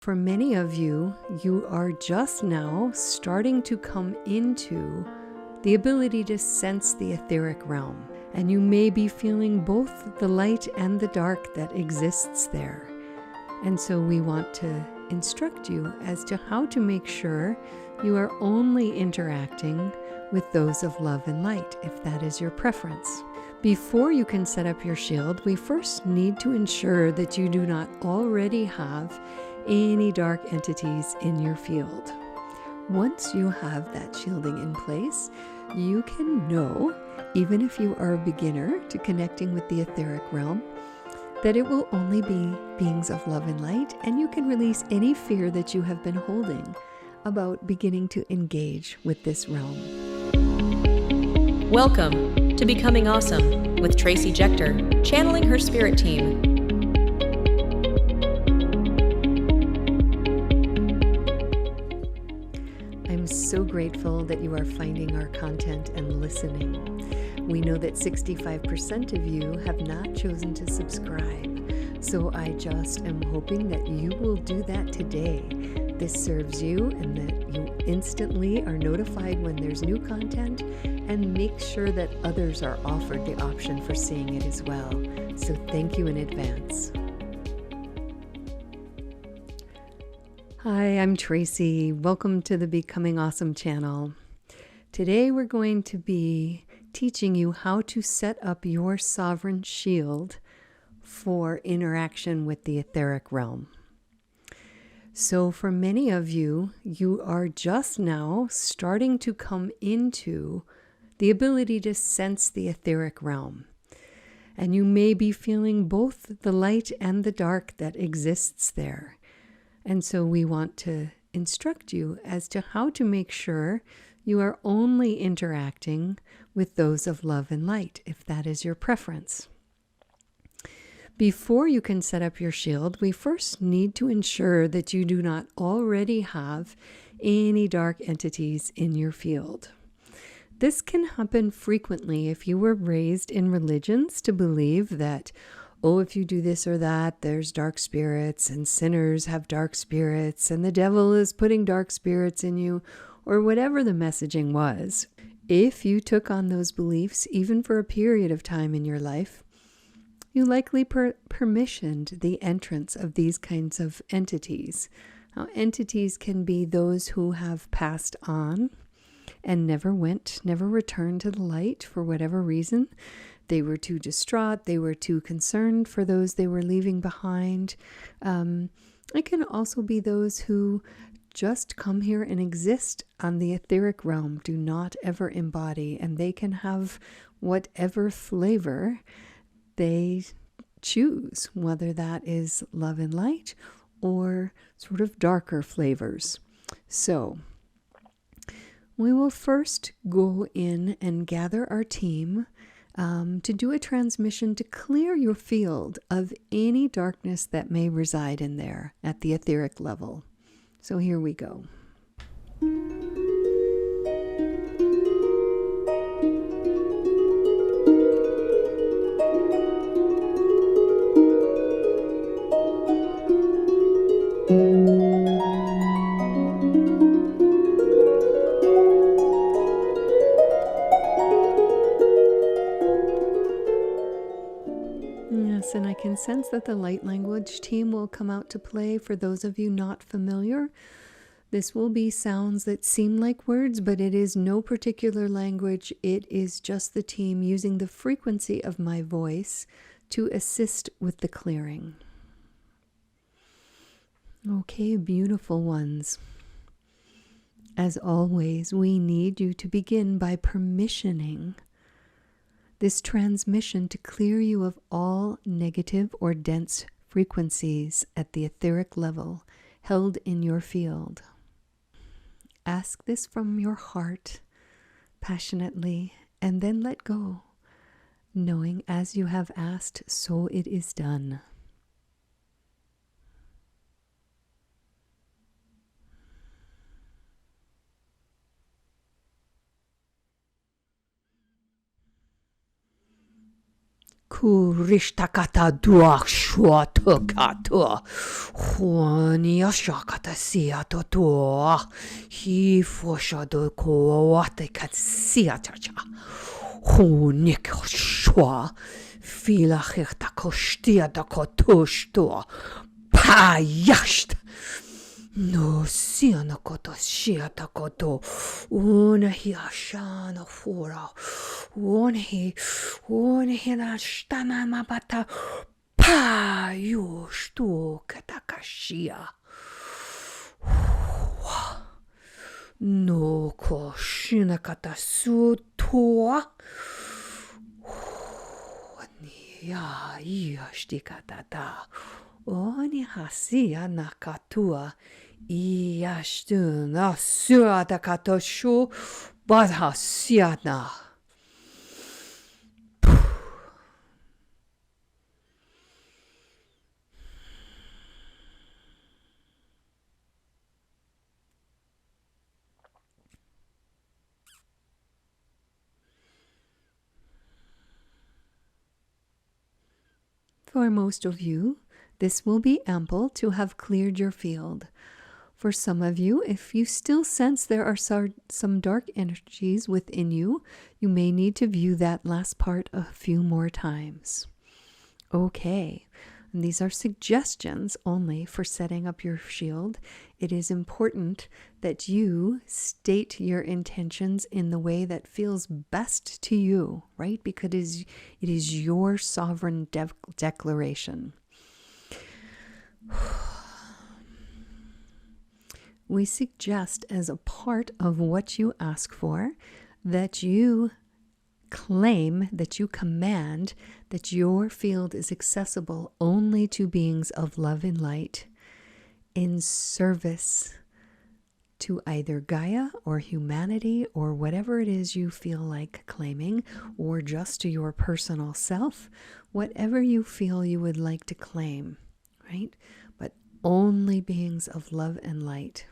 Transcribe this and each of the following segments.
For many of you, you are just now starting to come into the ability to sense the etheric realm, and you may be feeling both the light and the dark that exists there. And so we want to instruct you as to how to make sure you are only interacting with those of love and light, if that is your preference. Before you can set up your shield, we first need to ensure that you do not already have any dark entities in your field. Once you have that shielding in place, you can know, even if you are a beginner to connecting with the etheric realm, that it will only be beings of love and light, and you can release any fear that you have been holding about beginning to engage with this realm. Welcome to Becoming Awesome with Tracy Jechter, channeling her spirit team. I'm so grateful that you are finding our content and listening. We know that 65% of you have not chosen to subscribe, so I just am hoping that you will do that today. This serves you and that you instantly are notified when there's new content, and make sure that others are offered the option for seeing it as well. So thank you in advance. Hi, I'm Tracy. Welcome to the Becoming Awesome channel. Today we're going to be teaching you how to set up your sovereign shield for interaction with the etheric realm. So for many of you, you are just now starting to come into the ability to sense the etheric realm. And you may be feeling both the light and the dark that exists there. And so we want to instruct you as to how to make sure you are only interacting with those of love and light, if that is your preference. Before you can set up your shield, we first need to ensure that you do not already have any dark entities in your field. This can happen frequently if you were raised in religions to believe that, oh, if you do this or that, there's dark spirits, and sinners have dark spirits, and the devil is putting dark spirits in you, or whatever the messaging was. If you took on those beliefs, even for a period of time in your life, you likely permissioned the entrance of these kinds of entities. Now, entities can be those who have passed on and never returned to the light for whatever reason. They were too distraught. They were too concerned for those they were leaving behind. It can also be those who just come here and exist on the etheric realm, do not ever embody, and they can have whatever flavor they choose, whether that is love and light or sort of darker flavors. So we will first go in and gather our team to do a transmission to clear your field of any darkness that may reside in there at the etheric level. So here we go. Yes, and I can sense that the light language team will come out to play for those of you not familiar. This will be sounds that seem like words, but it is no particular language. It is just the team using the frequency of my voice to assist with the clearing. Okay, beautiful ones. As always, we need you to begin by permissioning this transmission to clear you of all negative or dense frequencies at the etheric level held in your field. Ask this from your heart passionately, and then let go, knowing as you have asked, so it is done. Kurishtakata duak shwatokato. Honiashakata siatoto. He foshado koatekatsiatacha. Honik shwa. Fila hirtakostia da kotushto. Payasht. No siana koto shiata koto una hiashana fora one hi na stana mabata pa yo sto katakashia no ko shina kata su toa ni ya shtikata da oni hasia nakatua iashtuna suata katoshu badhasiana. For most of you, this will be ample to have cleared your field. For some of you, if you still sense there are some dark energies within you, you may need to view that last part a few more times. Okay, and these are suggestions only for setting up your shield. It is important that you state your intentions in the way that feels best to you, right? Because it is your sovereign declaration. We suggest, as a part of what you ask for, that you claim, that you command that your field is accessible only to beings of love and light in service to either Gaia or humanity or whatever it is you feel like claiming, or just to your personal self, whatever you feel you would like to claim, right? But only beings of love and light.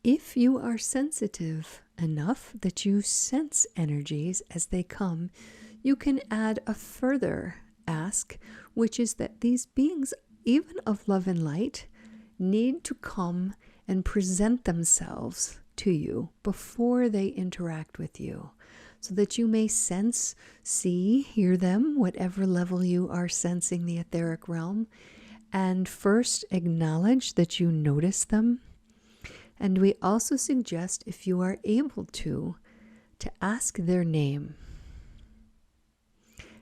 If you are sensitive enough that you sense energies as they come, you can add a further ask, which is that these beings, even of love and light, need to come and present themselves to you before they interact with you, so that you may sense, see, hear them, whatever level you are sensing the etheric realm, and first acknowledge that you notice them. And we also suggest, if you are able to ask their name.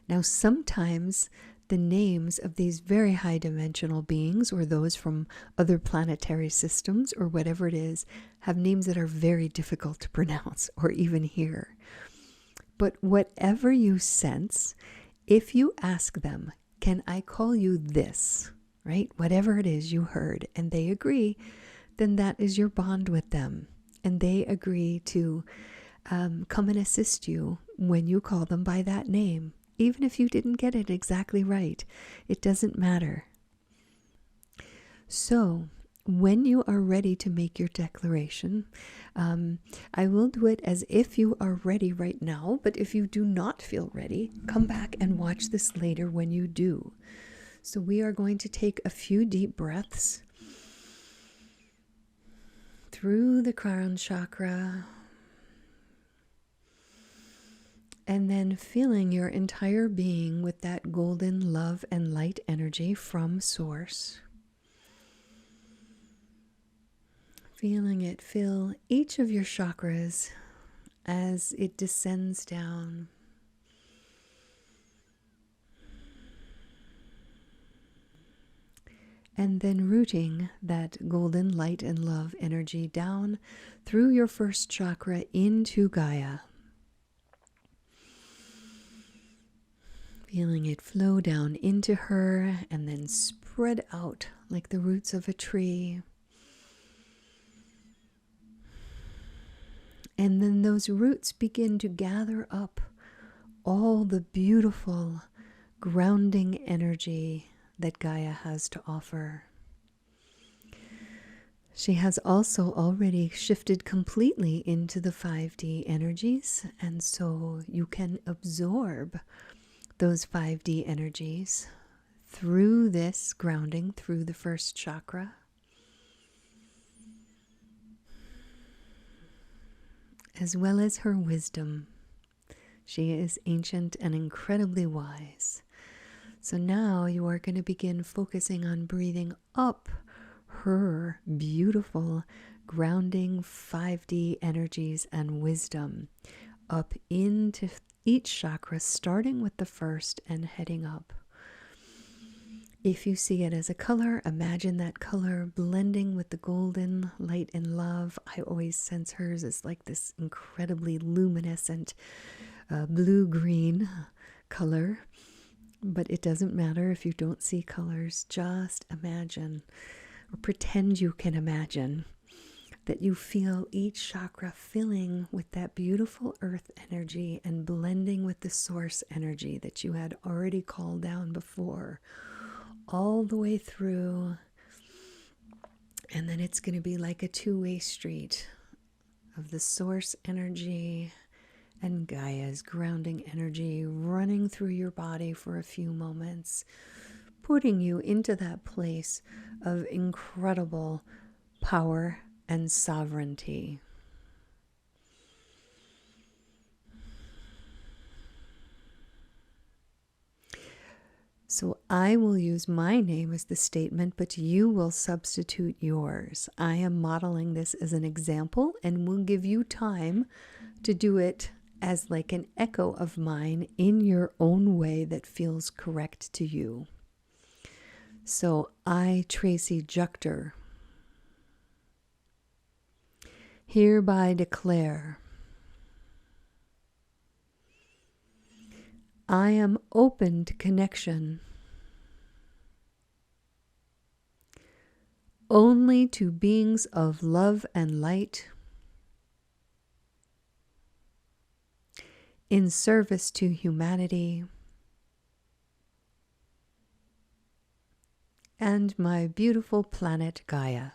Now, sometimes the names of these very high dimensional beings, or those from other planetary systems, or whatever it is, have names that are very difficult to pronounce or even hear. But whatever you sense, if you ask them, can I call you this, right? Whatever it is you heard, and they agree, then that is your bond with them. And they agree to come and assist you when you call them by that name. Even if you didn't get it exactly right, it doesn't matter. So, when you are ready to make your declaration, I will do it as if you are ready right now, but if you do not feel ready, come back and watch this later when you do. So we are going to take a few deep breaths through the crown chakra, and then filling your entire being with that golden love and light energy from Source. Feeling it fill each of your chakras as it descends down. And then rooting that golden light and love energy down through your first chakra into Gaia. Feeling it flow down into her and then spread out like the roots of a tree. And then those roots begin to gather up all the beautiful grounding energy that Gaia has to offer. She has also already shifted completely into the 5D energies, and so you can absorb those 5D energies through this grounding, through the first chakra. As well as her wisdom. She is ancient and incredibly wise. So now you are going to begin focusing on breathing up her beautiful grounding 5D energies and wisdom up into each chakra, starting with the first and heading up. If you see it as a color, imagine that color blending with the golden light and love. I always sense hers as like this incredibly luminescent blue-green color. But it doesn't matter if you don't see colors. Just imagine or pretend you can imagine that you feel each chakra filling with that beautiful earth energy and blending with the source energy that you had already called down before, all the way through. And then it's going to be like a two-way street of the source energy and Gaia's grounding energy running through your body for a few moments, putting you into that place of incredible power and sovereignty. So I will use my name as the statement, but you will substitute yours. I am modeling this as an example and will give you time to do it as like an echo of mine in your own way that feels correct to you. So I, Tracy Jector, hereby declare I am open to connection only to beings of love and light, in service to humanity and my beautiful planet Gaia.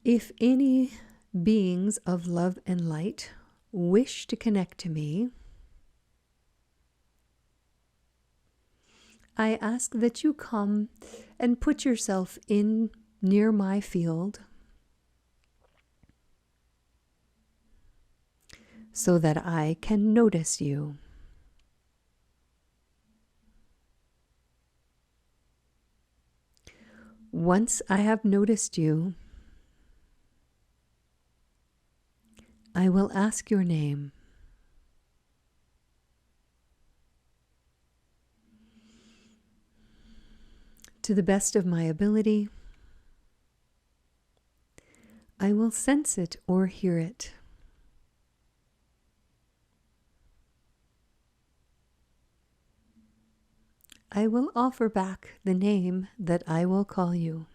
If any beings of love and light wish to connect to me, I ask that you come and put yourself in near my field so that I can notice you. Once I have noticed you, I will ask your name. To the best of my ability, I will sense it or hear it. I will offer back the name that I will call you.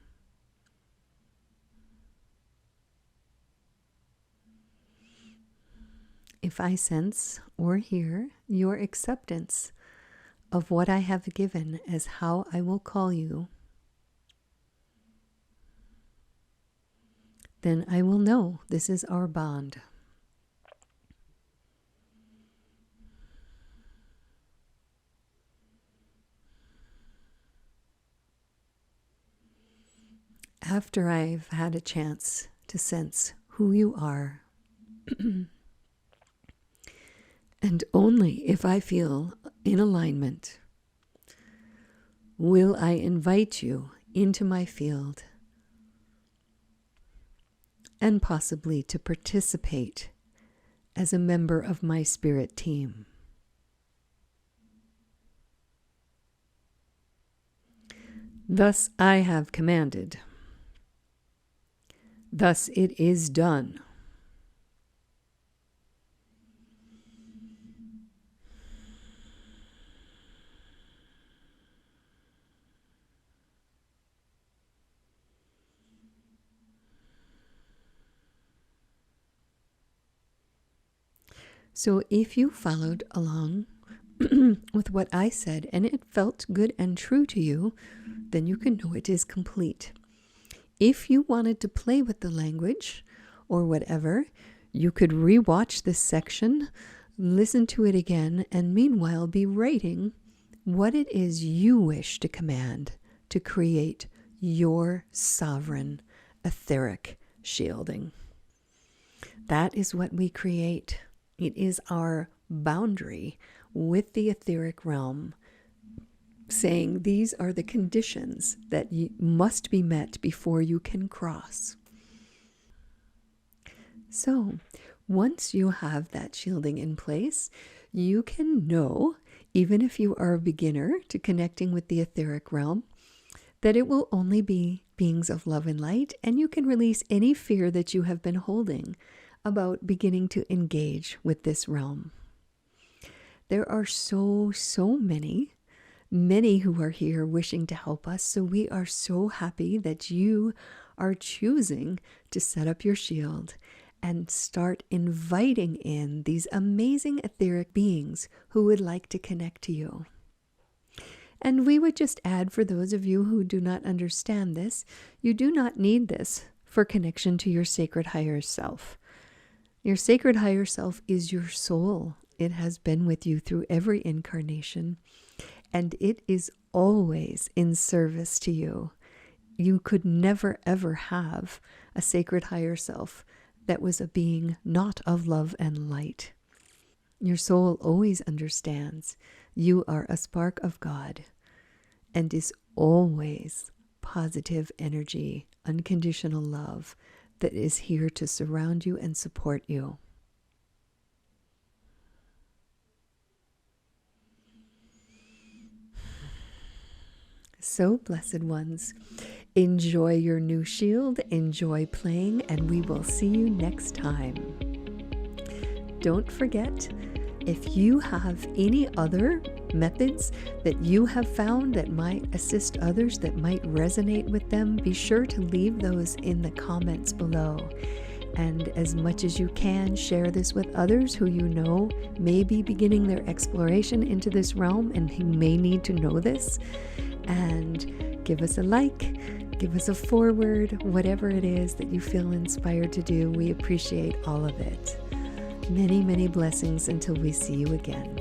If I sense or hear your acceptance of what I have given as how I will call you, then I will know this is our bond. After I've had a chance to sense who you are, and only if I feel in alignment, will I invite you into my field and possibly to participate as a member of my spirit team. Thus I have commanded. Thus it is done. So if you followed along with what I said and it felt good and true to you, then you can know it is complete. If you wanted to play with the language or whatever, you could rewatch this section, listen to it again, and meanwhile be writing what it is you wish to command to create your sovereign etheric shielding. That is what we create. It is our boundary with the etheric realm, saying these are the conditions that must be met before you can cross. So, once you have that shielding in place, you can know, even if you are a beginner to connecting with the etheric realm, that it will only be beings of love and light, and you can release any fear that you have been holding about beginning to engage with this realm. There are so many who are here wishing to help us, so we are so happy that you are choosing to set up your shield and start inviting in these amazing etheric beings who would like to connect to you. And we would just add, for those of you who do not understand this, you do not need this for connection to your sacred higher self. Your sacred higher self is your soul. It has been with you through every incarnation, and it is always in service to you. You could never, ever have a sacred higher self that was a being not of love and light. Your soul always understands you are a spark of God and is always positive energy, unconditional love that is here to surround you and support you. So, blessed ones, enjoy your new shield, enjoy playing, and we will see you next time. Don't forget, if you have any other methods that you have found that might assist others, that might resonate with them, be sure to leave those in the comments below. And as much as you can, share this with others who you know may be beginning their exploration into this realm and who may need to know this. And give us a like, give us a forward, whatever it is that you feel inspired to do. We appreciate all of it. Many blessings until we see you again.